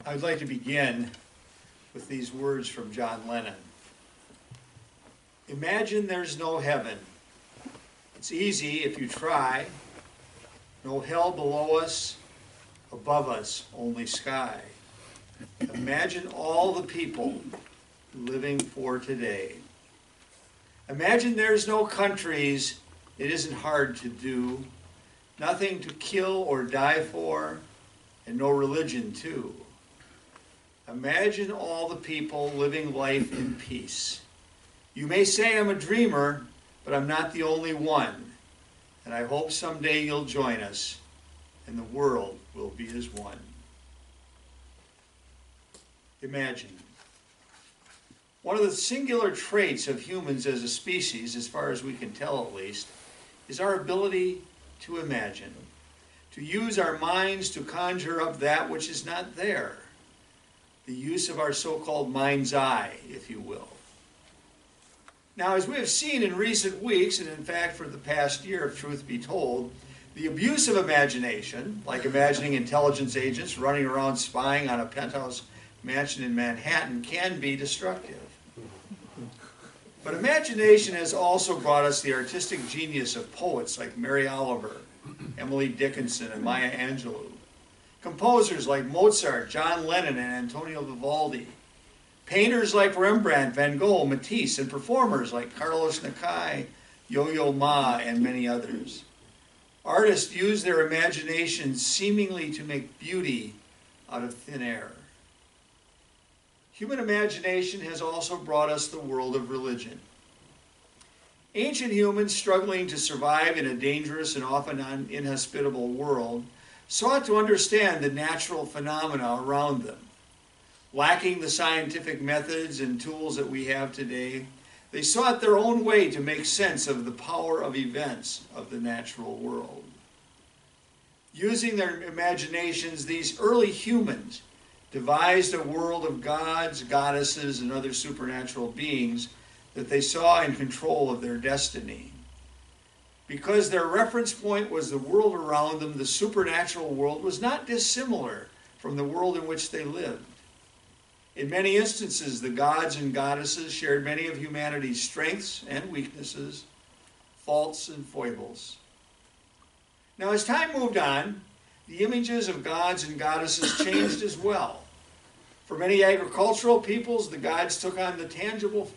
I'd like to begin with these words from John Lennon. Imagine there's no heaven. It's easy if you try. No hell below us, above us, only sky. Imagine all the people living for today. Imagine there's no countries, it isn't hard to do. Nothing to kill or die for, and no religion too. Imagine all the people living life in peace. You may say I'm a dreamer, but I'm not the only one. And I hope someday you'll join us, and the world will be as one. Imagine. One of the singular traits of humans as a species, as far as we can tell at least, is our ability to imagine, to use our minds to conjure up that which is not there. The use of our so-called mind's eye, if you will. Now, as we have seen in recent weeks, and in fact for the past year, if truth be told, the abuse of imagination, like imagining intelligence agents running around spying on a penthouse mansion in Manhattan, can be destructive. But imagination has also brought us the artistic genius of poets like Mary Oliver, Emily Dickinson, and Maya Angelou. Composers like Mozart, John Lennon, and Antonio Vivaldi. Painters like Rembrandt, Van Gogh, Matisse, and performers like Carlos Nakai, Yo-Yo Ma, and many others. Artists use their imagination seemingly to make beauty out of thin air. Human imagination has also brought us the world of religion. Ancient humans struggling to survive in a dangerous and often inhospitable world sought to understand the natural phenomena around them. Lacking the scientific methods and tools that we have today, they sought their own way to make sense of the power of events of the natural world. Using their imaginations, these early humans devised a world of gods, goddesses, and other supernatural beings that they saw in control of their destiny. Because their reference point was the world around them, the supernatural world was not dissimilar from the world in which they lived. In many instances, the gods and goddesses shared many of humanity's strengths and weaknesses, faults and foibles. Now, as time moved on, the images of gods and goddesses changed as well. For many agricultural peoples, the gods took on the tangible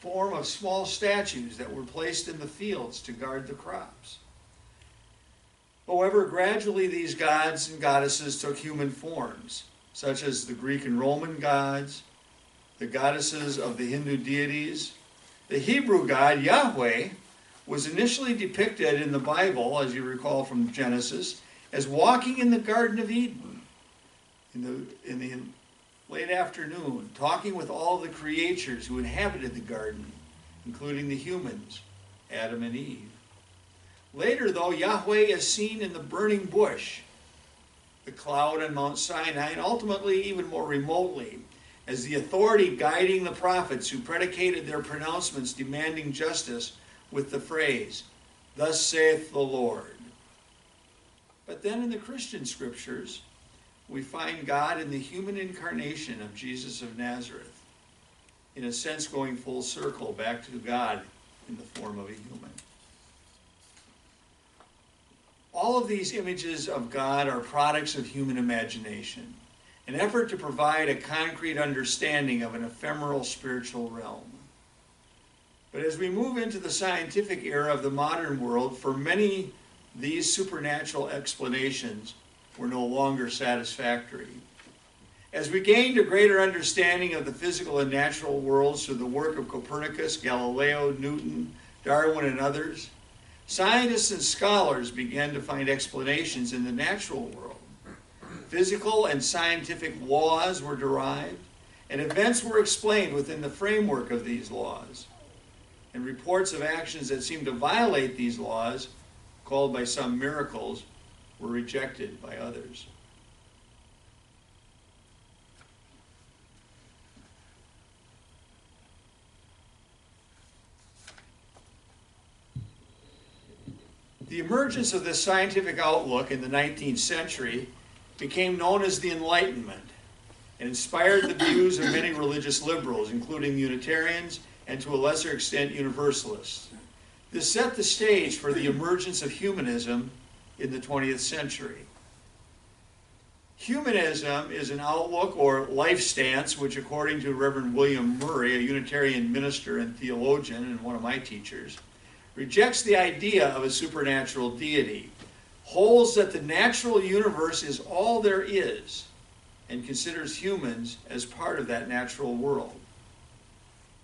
form of small statues that were placed in the fields to guard the crops. However, gradually these gods and goddesses took human forms, such as the Greek and Roman gods, the goddesses of the Hindu deities. The Hebrew god Yahweh was initially depicted in the Bible, as you recall from Genesis, as walking in the Garden of Eden in the late afternoon, talking with all the creatures who inhabited the garden, including the humans, Adam and Eve. Later, though, Yahweh is seen in the burning bush, the cloud on Mount Sinai, and ultimately even more remotely, as the authority guiding the prophets who predicated their pronouncements demanding justice with the phrase, "Thus saith the Lord." But then in the Christian scriptures, we find God in the human incarnation of Jesus of Nazareth, in a sense going full circle back to God in the form of a human. All of these images of God are products of human imagination, an effort to provide a concrete understanding of an ephemeral spiritual realm. But as we move into the scientific era of the modern world, for many, these supernatural explanations were no longer satisfactory. As we gained a greater understanding of the physical and natural worlds through the work of Copernicus, Galileo, Newton, Darwin, and others, scientists and scholars began to find explanations in the natural world. Physical and scientific laws were derived, and events were explained within the framework of these laws. And reports of actions that seemed to violate these laws, called by some miracles, were rejected by others. The emergence of this scientific outlook in the 19th century became known as the Enlightenment. and inspired the views of many religious liberals, including Unitarians and to a lesser extent Universalists. This set the stage for the emergence of humanism in the 20th century. Humanism is an outlook or life stance which, according to Reverend William Murray, a Unitarian minister and theologian and one of my teachers, rejects the idea of a supernatural deity, holds that the natural universe is all there is, and considers humans as part of that natural world.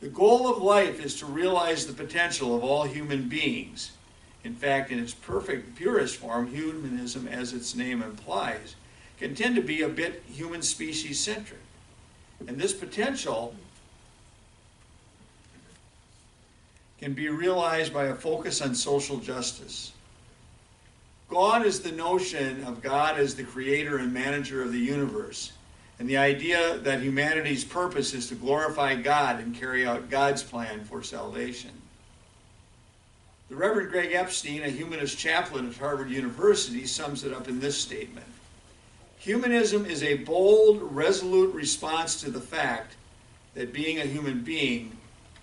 The goal of life is to realize the potential of all human beings. In fact, in its perfect, purest form, humanism, as its name implies, can tend to be a bit human species centric. And this potential can be realized by a focus on social justice. Gone is the notion of God as the creator and manager of the universe, and the idea that humanity's purpose is to glorify God and carry out God's plan for salvation. The Reverend Greg Epstein, a humanist chaplain at Harvard University, sums it up in this statement: humanism is a bold, resolute response to the fact that being a human being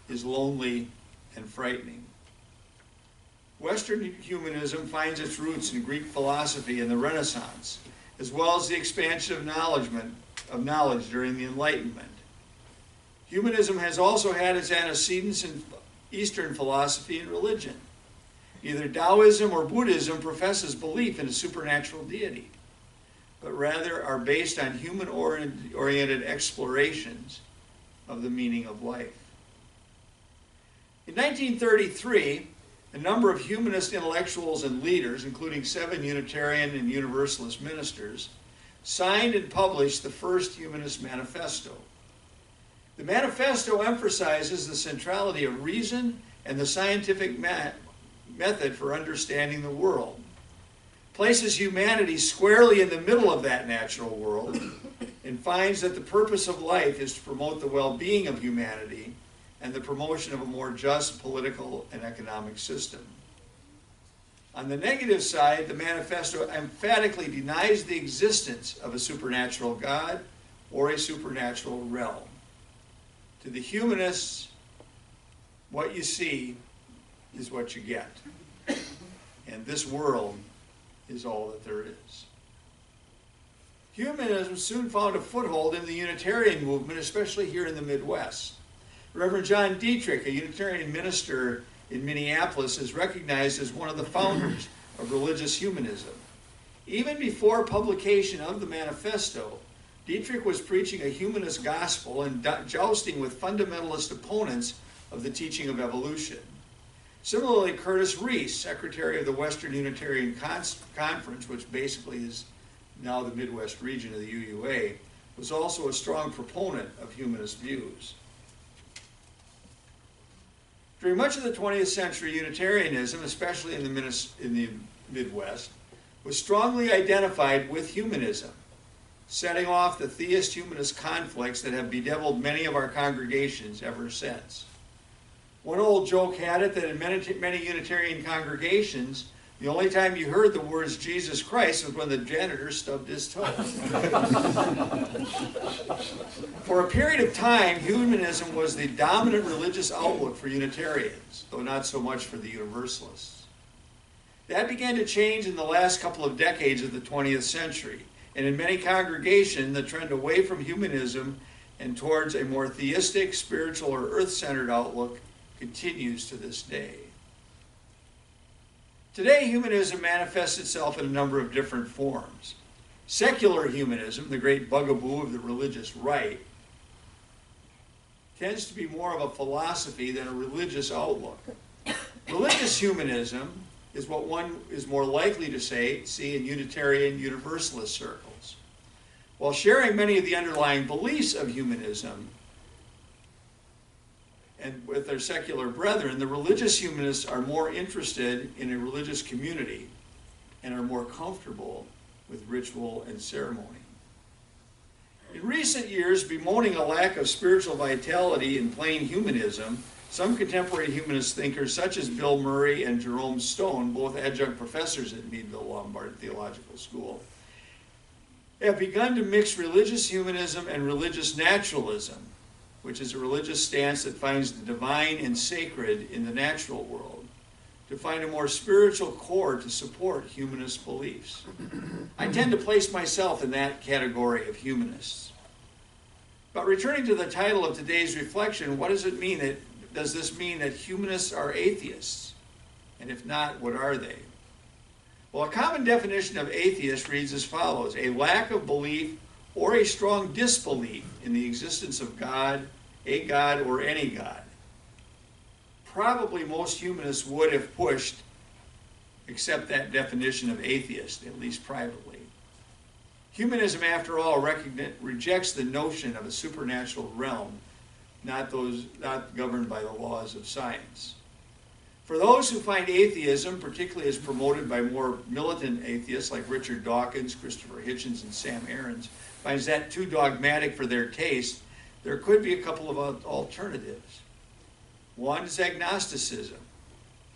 is lonely and frightening. Western humanism finds its roots in Greek philosophy and the Renaissance, as well as the expansion of knowledge during the Enlightenment. Humanism has also had its antecedents in Eastern philosophy and religion. Neither Taoism or Buddhism professes belief in a supernatural deity, but rather are based on human-oriented explorations of the meaning of life. In 1933, a number of humanist intellectuals and leaders, including 7 Unitarian and Universalist ministers, signed and published the first Humanist Manifesto. The manifesto emphasizes the centrality of reason and the scientific method for understanding the world, places humanity squarely in the middle of that natural world, and finds that the purpose of life is to promote the well-being of humanity and the promotion of a more just political and economic system. On the negative side, the manifesto emphatically denies the existence of a supernatural God or a supernatural realm. To the humanists, what you see is what you get. And this world is all that there is. Humanism soon found a foothold in the Unitarian movement, especially here in the Midwest. Reverend John Dietrich, a Unitarian minister in Minneapolis, is recognized as one of the founders of religious humanism. Even before publication of the manifesto, Dietrich was preaching a humanist gospel and jousting with fundamentalist opponents of the teaching of evolution. Similarly, Curtis Reese, secretary of the Western Unitarian Conference, which basically is now the Midwest region of the UUA, was also a strong proponent of humanist views. During much of the 20th century, Unitarianism, especially in the Midwest, was strongly identified with humanism, setting off the theist-humanist conflicts that have bedeviled many of our congregations ever since. One old joke had it that in many Unitarian congregations, the only time you heard the words Jesus Christ was when the janitor stubbed his toe. For a period of time, humanism was the dominant religious outlook for Unitarians, though not so much for the Universalists. That began to change in the last couple of decades of the 20th century, and in many congregations, the trend away from humanism and towards a more theistic, spiritual, or earth-centered outlook continues to this day. Today, humanism manifests itself in a number of different forms. Secular humanism, the great bugaboo of the religious right, tends to be more of a philosophy than a religious outlook. Religious humanism is what one is more likely to see in Unitarian Universalist circles. While sharing many of the underlying beliefs of humanism, and with their secular brethren, the religious humanists are more interested in a religious community and are more comfortable with ritual and ceremony. In recent years, bemoaning a lack of spiritual vitality in plain humanism, some contemporary humanist thinkers such as Bill Murray and Jerome Stone, both adjunct professors at Meadville Lombard Theological School, have begun to mix religious humanism and religious naturalism, which is a religious stance that finds the divine and sacred in the natural world, to find a more spiritual core to support humanist beliefs. I tend to place myself in that category of humanists. But returning to the title of today's reflection, what does it mean? Does this mean that humanists are atheists? And if not, what are they? Well, a common definition of atheist reads as follows: a lack of belief or a strong disbelief in the existence of God, a God, or any God. Probably most humanists would have pushed accept that definition of atheist, at least privately. Humanism, after all, rejects the notion of a supernatural realm, not governed by the laws of science. For those who find atheism, particularly as promoted by more militant atheists like Richard Dawkins, Christopher Hitchens, and Sam Aarons, finds that too dogmatic for their taste, there could be a couple of alternatives. One is agnosticism,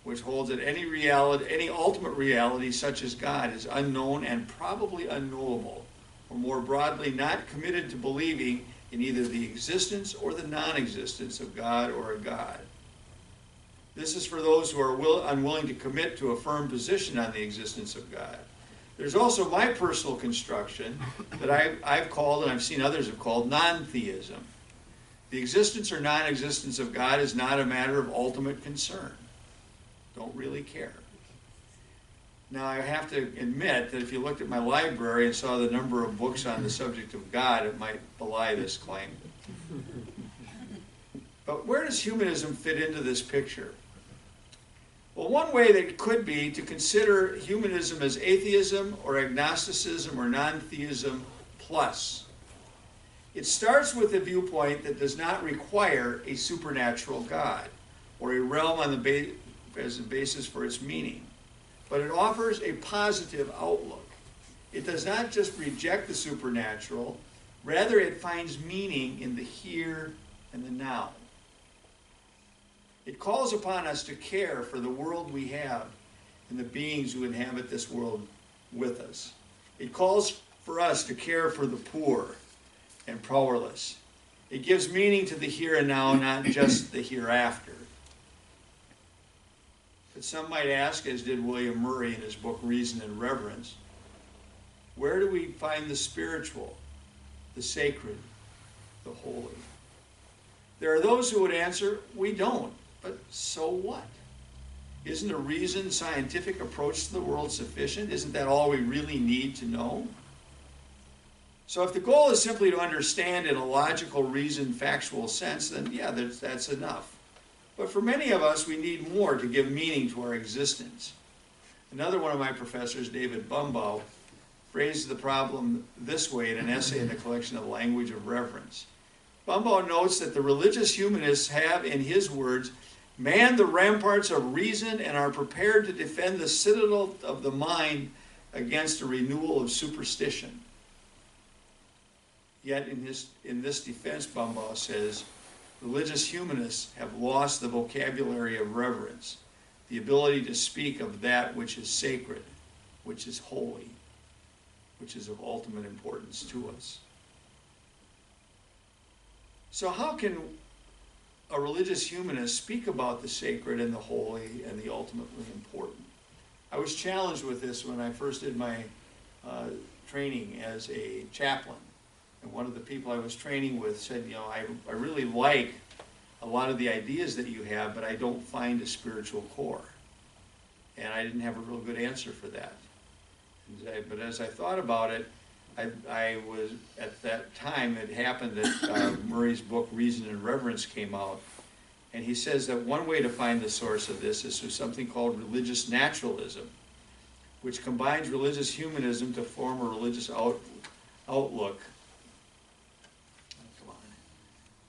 which holds that any ultimate reality such as God is unknown and probably unknowable, or more broadly, not committed to believing in either the existence or the non-existence of God or a God. This is for those who are unwilling to commit to a firm position on the existence of God. There's also my personal construction that I've called, and I've seen others have called, non-theism. The existence or non-existence of God is not a matter of ultimate concern. Don't really care. Now, I have to admit that if you looked at my library and saw the number of books on the subject of God, it might belie this claim. But where does humanism fit into this picture? Well, one way that it could be to consider humanism as atheism or agnosticism or non-theism plus. It starts with a viewpoint that does not require a supernatural God or a realm as a basis for its meaning, but it offers a positive outlook. It does not just reject the supernatural, rather it finds meaning in the here and the now. It calls upon us to care for the world we have and the beings who inhabit this world with us. It calls for us to care for the poor and powerless. It gives meaning to the here and now, not just the hereafter. But some might ask, as did William Murray in his book Reason and Reverence, where do we find the spiritual, the sacred, the holy? There are those who would answer, we don't. But so what? Isn't a reasoned scientific approach to the world sufficient? Isn't that all we really need to know? So if the goal is simply to understand in a logical, reasoned, factual sense, then yeah, that's enough. But for many of us, we need more to give meaning to our existence. Another one of my professors, David Bumbaugh, phrased the problem this way in an essay in the collection of Language of Reverence. Bumbaugh notes that the religious humanists have, in his words, manned the ramparts of reason and are prepared to defend the citadel of the mind against a renewal of superstition. Yet in this defense, Bumbaugh says, religious humanists have lost the vocabulary of reverence, the ability to speak of that which is sacred, which is holy, which is of ultimate importance to us. So how can a religious humanist speak about the sacred and the holy and the ultimately important? I was challenged with this when I first did my training as a chaplain. And one of the people I was training with said, you know, I really like a lot of the ideas that you have, but I don't find a spiritual core. And I didn't have a real good answer for that. But as I thought about it, I was, at that time, it happened that Murray's book, Reason and Reverence, came out. And he says that one way to find the source of this is through something called religious naturalism, which combines religious humanism to form a religious outlook,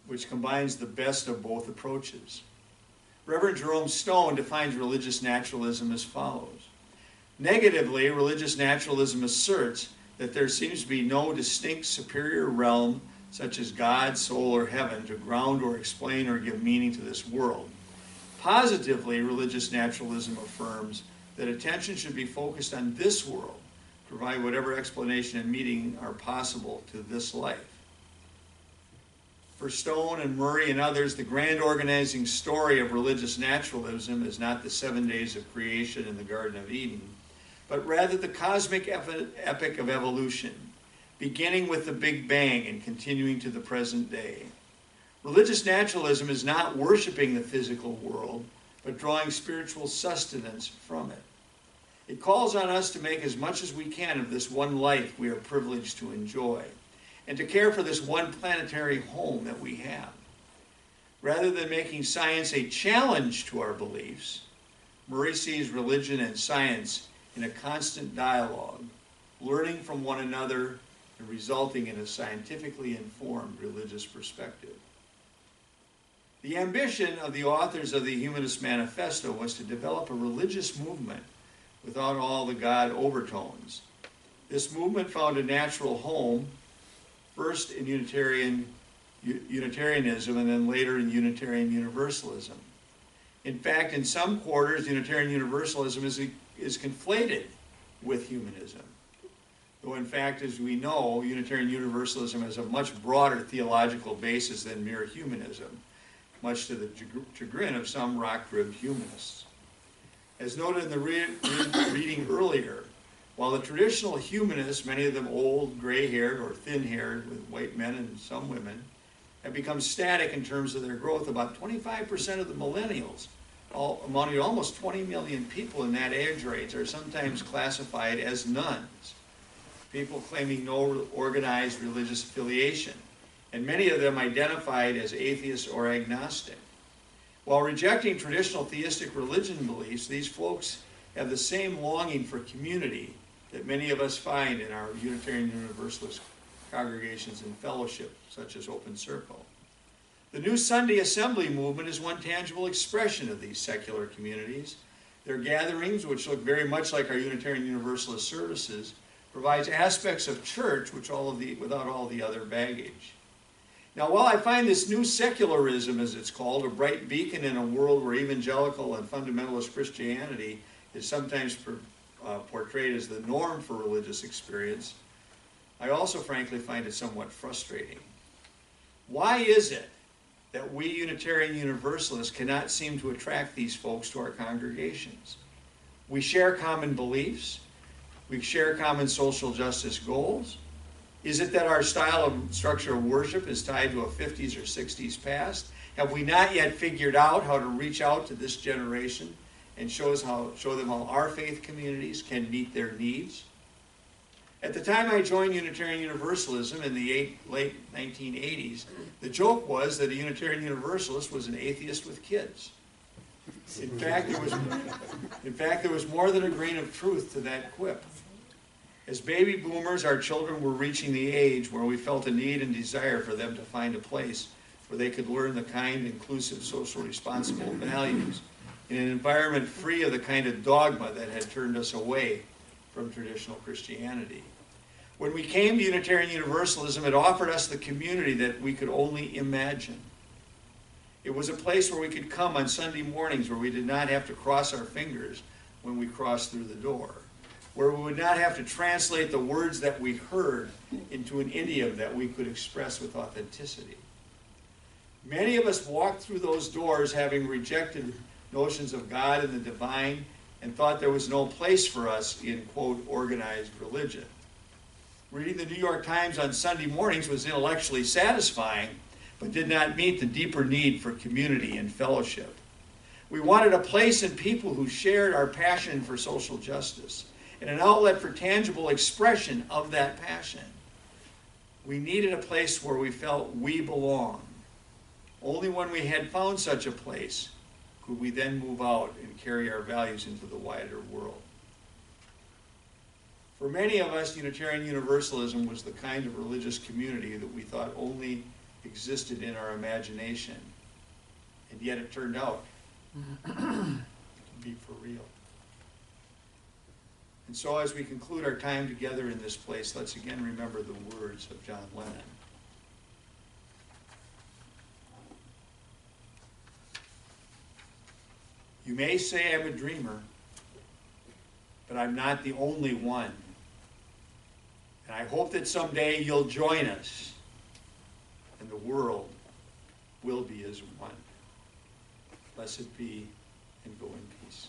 which combines the best of both approaches. Reverend Jerome Stone defines religious naturalism as follows. Negatively, religious naturalism asserts that there seems to be no distinct superior realm, such as God, soul, or heaven, to ground or explain or give meaning to this world. Positively, religious naturalism affirms that attention should be focused on this world, provide whatever explanation and meaning are possible to this life. For Stone and Murray and others, the grand organizing story of religious naturalism is not the 7 days of creation in the Garden of Eden, but rather the cosmic epic of evolution, beginning with the Big Bang and continuing to the present day. Religious naturalism is not worshiping the physical world, but drawing spiritual sustenance from it. It calls on us to make as much as we can of this one life we are privileged to enjoy, and to care for this one planetary home that we have. Rather than making science a challenge to our beliefs, Murray sees religion and science in a constant dialogue, learning from one another and resulting in a scientifically informed religious perspective. The ambition of the authors of the Humanist Manifesto was to develop a religious movement without all the God overtones. This movement found a natural home, first in Unitarianism and then later in Unitarian Universalism. In fact, in some quarters, Unitarian Universalism is conflated with humanism. Though in fact, as we know, Unitarian Universalism has a much broader theological basis than mere humanism, much to the chagrin of some rock-ribbed humanists. As noted in the reading earlier, while the traditional humanists, many of them old, gray-haired, or thin-haired, with white men and some women, have become static in terms of their growth, about 25% of the millennials, amounting to almost 20 million people in that age range, are sometimes classified as nuns, people claiming no organized religious affiliation, and many of them identified as atheists or agnostic. While rejecting traditional theistic religion beliefs, these folks have the same longing for community that many of us find in our Unitarian Universalist congregations and fellowship, such as Open Circle. The New Sunday Assembly movement is one tangible expression of these secular communities. Their gatherings, which look very much like our Unitarian Universalist services, provides aspects of church without all the other baggage. Now, while I find this new secularism, as it's called, a bright beacon in a world where evangelical and fundamentalist Christianity is sometimes portrayed as the norm for religious experience, I also frankly find it somewhat frustrating. Why is it that we Unitarian Universalists cannot seem to attract these folks to our congregations? We share common beliefs. We share common social justice goals. Is it that our style of structure of worship is tied to a 50s or 60s past? Have we not yet figured out how to reach out to this generation and show them how our faith communities can meet their needs? At the time I joined Unitarian Universalism in the late 1980s, the joke was that a Unitarian Universalist was an atheist with kids. In fact, there was more than a grain of truth to that quip. As baby boomers, our children were reaching the age where we felt a need and desire for them to find a place where they could learn the kind, inclusive, socially responsible values in an environment free of the kind of dogma that had turned us away from traditional Christianity. When we came to Unitarian Universalism, it offered us the community that we could only imagine. It was a place where we could come on Sunday mornings where we did not have to cross our fingers when we crossed through the door, where we would not have to translate the words that we heard into an idiom that we could express with authenticity. Many of us walked through those doors having rejected notions of God and the divine and thought there was no place for us in, quote, organized religion. Reading the New York Times on Sunday mornings was intellectually satisfying, but did not meet the deeper need for community and fellowship. We wanted a place and people who shared our passion for social justice and an outlet for tangible expression of that passion. We needed a place where we felt we belonged. Only when we had found such a place could we then move out and carry our values into the wider world. For many of us, Unitarian Universalism was the kind of religious community that we thought only existed in our imagination. And yet it turned out to be for real. And so as we conclude our time together in this place, let's again remember the words of John Lennon. You may say I'm a dreamer, but I'm not the only one And I hope that someday you'll join us and the world will be as one. Blessed be and go in peace.